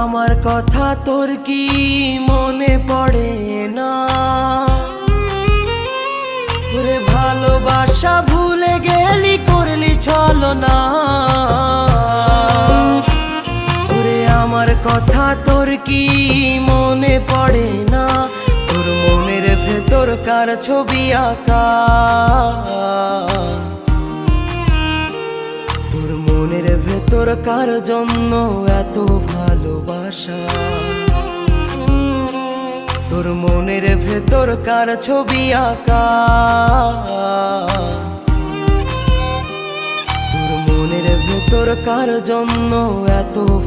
আমার কথা তোর কি মনে পড়ে না? ওরে ভালোবাসা ভুলে গেলি, করলি ছলনা। ওরে আমার কথা তোর কি মনে পড়ে না? তোর মনের ভেতর কার ছবি আঁকা? তোর মনের ভেতর কার জন্য এত ভালোবাসা? তোর মনের ভেতর কার ছবি আঁকা? তোর মনের ভেতর কার জন্য এত